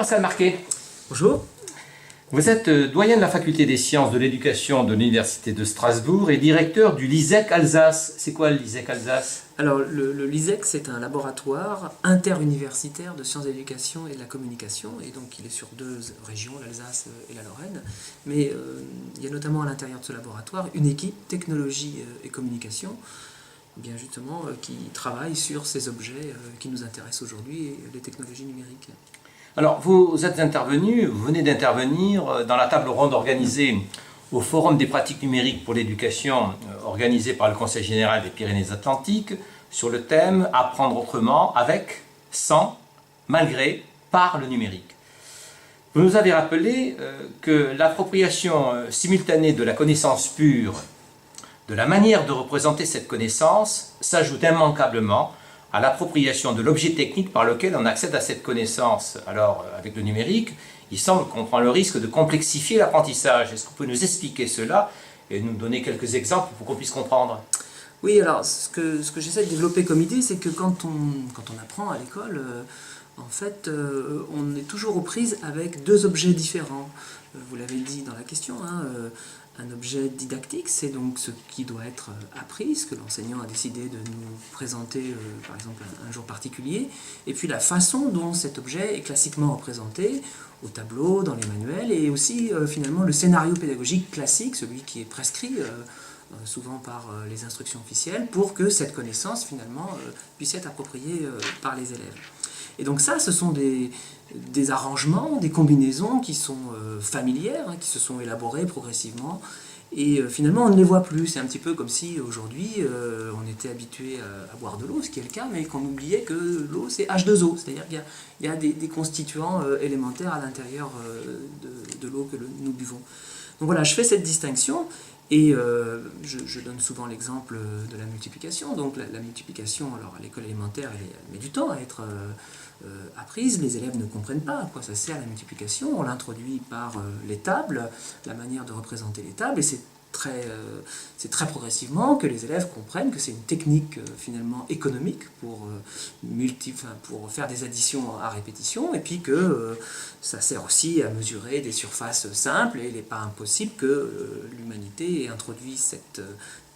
Pascal Marquet. Bonjour. Vous êtes doyen de la faculté des sciences de l'éducation de l'Université de Strasbourg et directeur du LISEC Alsace. C'est quoi le LISEC Alsace? Alors le LISEC, c'est un laboratoire interuniversitaire de sciences de l'éducation et de la communication, et donc il est sur deux régions, l'Alsace et la Lorraine. Mais il y a notamment à l'intérieur de ce laboratoire une équipe technologie et communication, bien justement, qui travaille sur ces objets qui nous intéressent aujourd'hui, les technologies numériques. Alors, vous venez d'intervenir dans la table ronde organisée au Forum des pratiques numériques pour l'éducation, organisé par le Conseil général des Pyrénées-Atlantiques, sur le thème « Apprendre autrement, avec, sans, malgré, par le numérique ». Vous nous avez rappelé que l'appropriation simultanée de la connaissance pure, de la manière de représenter cette connaissance, s'ajoute immanquablement à l'appropriation de l'objet technique par lequel on accède à cette connaissance. Alors, avec le numérique, il semble qu'on prend le risque de complexifier l'apprentissage. Est-ce que vous pouvez nous expliquer cela et nous donner quelques exemples pour qu'on puisse comprendre? Oui, alors ce que j'essaie de développer comme idée, c'est que quand on apprend à l'école, en fait, on est toujours aux prises avec deux objets différents. Vous l'avez dit dans la question, hein, un objet didactique, c'est donc ce qui doit être appris, ce que l'enseignant a décidé de nous présenter, par exemple, un jour particulier, et puis la façon dont cet objet est classiquement représenté, au tableau, dans les manuels, et aussi finalement le scénario pédagogique classique, celui qui est prescrit souvent par les instructions officielles, pour que cette connaissance finalement puisse être appropriée par les élèves. Et donc ça, ce sont des arrangements, des combinaisons qui sont familières, hein, qui se sont élaborées progressivement, et finalement on ne les voit plus. C'est un petit peu comme si aujourd'hui on était habitué à boire de l'eau, ce qui est le cas, mais qu'on oubliait que l'eau c'est H2O, c'est-à-dire qu'il y a des constituants élémentaires à l'intérieur de l'eau que nous buvons. Donc voilà, je fais cette distinction. Et je donne souvent l'exemple de la multiplication. Donc la multiplication, alors à l'école élémentaire, elle met du temps à être apprise. Les élèves ne comprennent pas à quoi ça sert la multiplication. On l'introduit par les tables, la manière de représenter les tables, et c'est très progressivement que les élèves comprennent que c'est une technique finalement économique pour faire des additions à répétition, et puis que ça sert aussi à mesurer des surfaces simples, et il n'est pas impossible que l'humanité ait introduit cette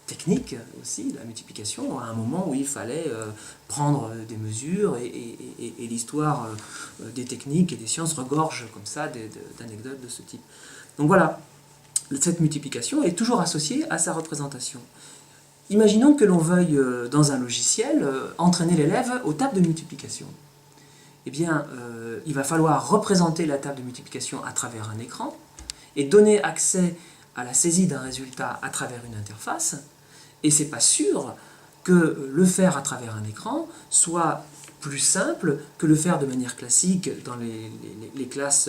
technique aussi, la multiplication, à un moment où il fallait prendre des mesures, et l'histoire des techniques et des sciences regorge comme ça d'anecdotes de ce type. Donc voilà. Cette multiplication est toujours associée à sa représentation. Imaginons que l'on veuille, dans un logiciel, entraîner l'élève aux tables de multiplication. Eh bien, il va falloir représenter la table de multiplication à travers un écran et donner accès à la saisie d'un résultat à travers une interface. Et c'est pas sûr que le faire à travers un écran soit plus simple que le faire de manière classique dans les classes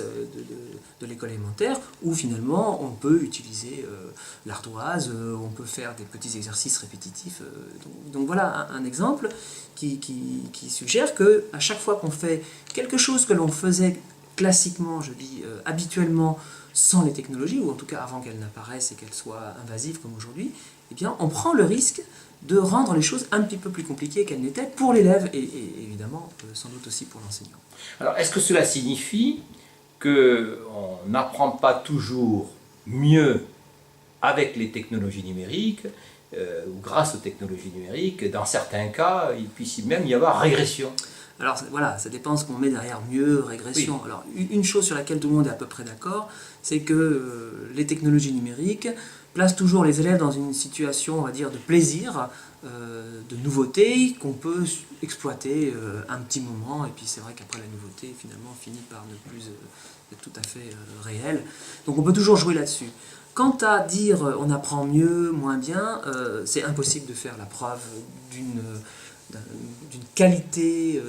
de l'école élémentaire, où finalement on peut utiliser l'ardoise, on peut faire des petits exercices répétitifs. Donc voilà un exemple qui suggère qu'à chaque fois qu'on fait quelque chose que l'on faisait classiquement, je dis habituellement, sans les technologies, ou en tout cas avant qu'elles n'apparaissent et qu'elles soient invasives comme aujourd'hui, eh bien on prend le risque de rendre les choses un petit peu plus compliquées qu'elles n'étaient pour l'élève et évidemment sans doute aussi pour l'enseignant. Alors, est-ce que cela signifie qu'on n'apprend pas toujours mieux avec les technologies numériques ou grâce aux technologies numériques? Dans certains cas, il puisse même y avoir régression. Alors voilà, ça dépend de ce qu'on met derrière mieux, régression. Oui. Alors une chose sur laquelle tout le monde est à peu près d'accord, c'est que les technologies numériques placent toujours les élèves dans une situation, on va dire, de plaisir, de nouveauté, qu'on peut exploiter un petit moment, et puis c'est vrai qu'après la nouveauté, finalement, finit par ne plus être tout à fait réelle. Donc on peut toujours jouer là-dessus. Quant à dire on apprend mieux, moins bien, c'est impossible de faire la preuve d'une qualité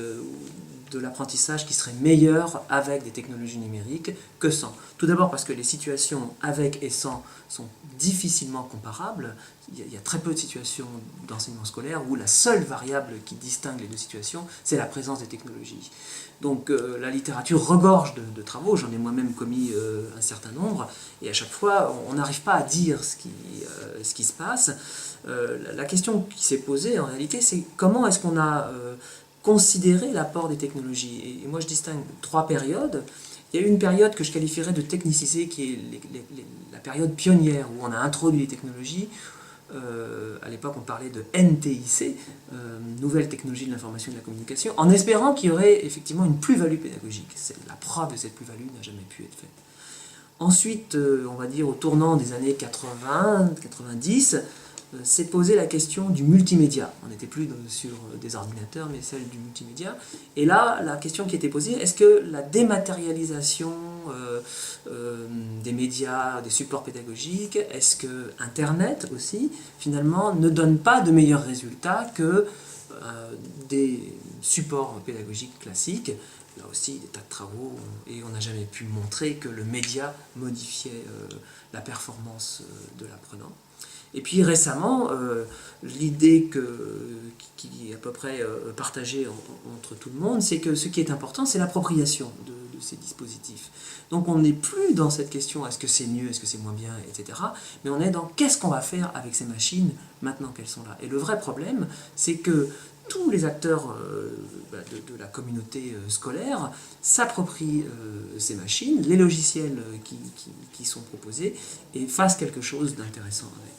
de l'apprentissage qui serait meilleure avec des technologies numériques que sans. Tout d'abord parce que les situations avec et sans sont difficilement comparables. Il y a très peu de situations d'enseignement scolaire où la seule variable qui distingue les deux situations, c'est la présence des technologies. Donc la littérature regorge de travaux, j'en ai moi-même commis un certain nombre, et à chaque fois on n'arrive pas à dire ce qui se passe. La question qui s'est posée en réalité, c'est comment est-ce qu'on a considéré l'apport des technologies. Et moi je distingue trois périodes. Il y a eu une période que je qualifierais de technicité, qui est la période pionnière, où on a introduit les technologies. À l'époque, on parlait de NTIC, Nouvelles technologies de l'information et de la communication, en espérant qu'il y aurait effectivement une plus-value pédagogique. La preuve de cette plus-value n'a jamais pu être faite. Ensuite, on va dire au tournant des années 80-90, s'est posé la question du multimédia. On n'était plus sur des ordinateurs, mais celle du multimédia. Et là, la question qui était posée, est-ce que la dématérialisation des médias, des supports pédagogiques, est-ce que Internet aussi, finalement, ne donne pas de meilleurs résultats que des supports pédagogiques classiques? Là aussi, des tas de travaux, et on n'a jamais pu montrer que le média modifiait la performance de l'apprenant. Et puis récemment, l'idée qui est à peu près partagée entre tout le monde, c'est que ce qui est important, c'est l'appropriation de ces dispositifs. Donc on n'est plus dans cette question, est-ce que c'est mieux, est-ce que c'est moins bien, etc. Mais on est dans qu'est-ce qu'on va faire avec ces machines maintenant qu'elles sont là. Et le vrai problème, c'est que tous les acteurs de la communauté scolaire s'approprient ces machines, les logiciels qui sont proposés, et fassent quelque chose d'intéressant avec.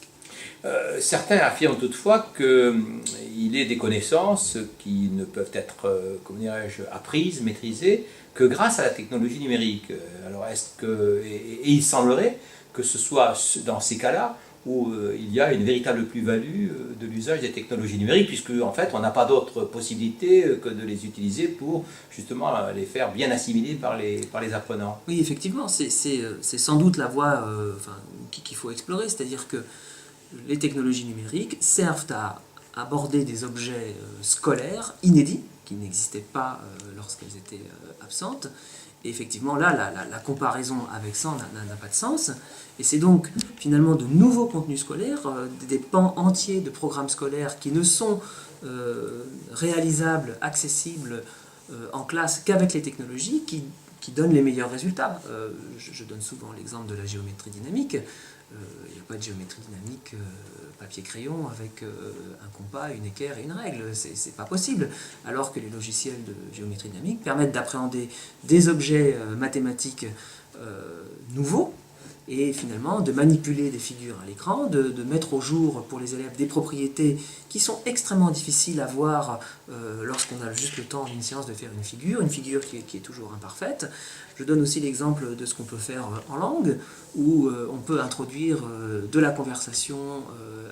Certains affirment toutefois qu'il est des connaissances qui ne peuvent être, comment dirais-je, apprises, maîtrisées, que grâce à la technologie numérique. Alors et il semblerait que ce soit dans ces cas-là où il y a une véritable plus-value de l'usage des technologies numériques, puisque en fait on n'a pas d'autre possibilité que de les utiliser pour justement les faire bien assimiler par les apprenants. Oui, effectivement, c'est sans doute la voie qu'il faut explorer, c'est-à-dire que les technologies numériques servent à aborder des objets scolaires inédits, qui n'existaient pas lorsqu'elles étaient absentes. Et effectivement, là, la comparaison avec ça n'a pas de sens. Et c'est donc finalement de nouveaux contenus scolaires, des pans entiers de programmes scolaires qui ne sont réalisables, accessibles en classe qu'avec les technologies qui donnent les meilleurs résultats. Je donne souvent l'exemple de la géométrie dynamique. Il n'y a pas de géométrie dynamique papier-crayon avec un compas, une équerre et une règle. C'est pas possible. Alors que les logiciels de géométrie dynamique permettent d'appréhender des objets mathématiques nouveaux et finalement de manipuler des figures à l'écran, de mettre au jour pour les élèves des propriétés qui sont extrêmement difficiles à voir lorsqu'on a juste le temps d'une séance de faire une figure qui est toujours imparfaite. Je donne aussi l'exemple de ce qu'on peut faire en langue, où on peut introduire de la conversation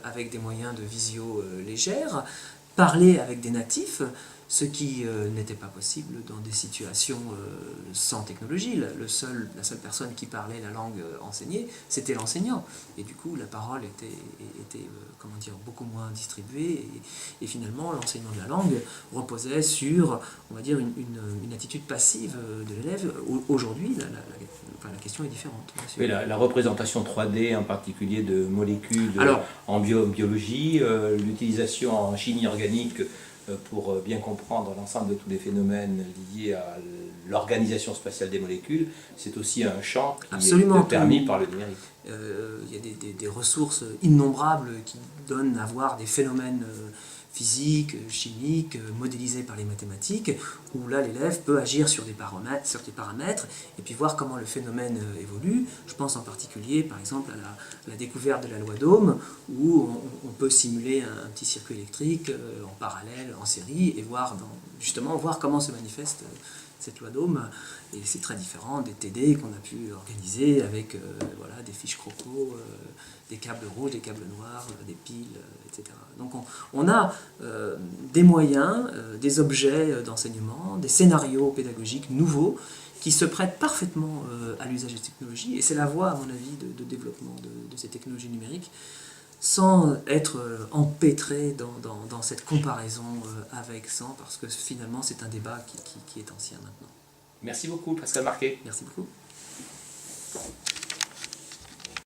avec des moyens de visio légères, parler avec des natifs, ce qui n'était pas possible dans des situations sans technologie. La seule personne qui parlait la langue enseignée, c'était l'enseignant. Et du coup, la parole était beaucoup moins distribuée. Et finalement, l'enseignement de la langue reposait sur, on va dire, une attitude passive de l'élève. Aujourd'hui, la question est différente. Oui, la représentation 3D, en particulier de molécules en biologie, l'utilisation en chimie organique, pour bien comprendre l'ensemble de tous les phénomènes liés à l'organisation spatiale des molécules, c'est aussi un champ qui est permis par le numérique. Il y a des ressources innombrables qui donnent à voir des phénomènes physiques, chimiques, modélisés par les mathématiques, où là l'élève peut agir sur des paramètres et puis voir comment le phénomène évolue. Je pense en particulier par exemple à la découverte de la loi d'Ohm, où on peut simuler un petit circuit électrique en parallèle, en série, et voir comment se manifeste cette loi d'Ohm. Et c'est très différent des TD qu'on a pu organiser avec des fiches croco, des câbles rouges, des câbles noirs, des piles, etc. Donc on a des moyens, des objets d'enseignement, des scénarios pédagogiques nouveaux qui se prêtent parfaitement à l'usage des technologies. Et c'est la voie, à mon avis, de développement de ces technologies numériques, sans être empêtré dans cette comparaison avec sans, parce que finalement c'est un débat qui est ancien maintenant. Merci beaucoup, Pascal Marquet. Merci beaucoup.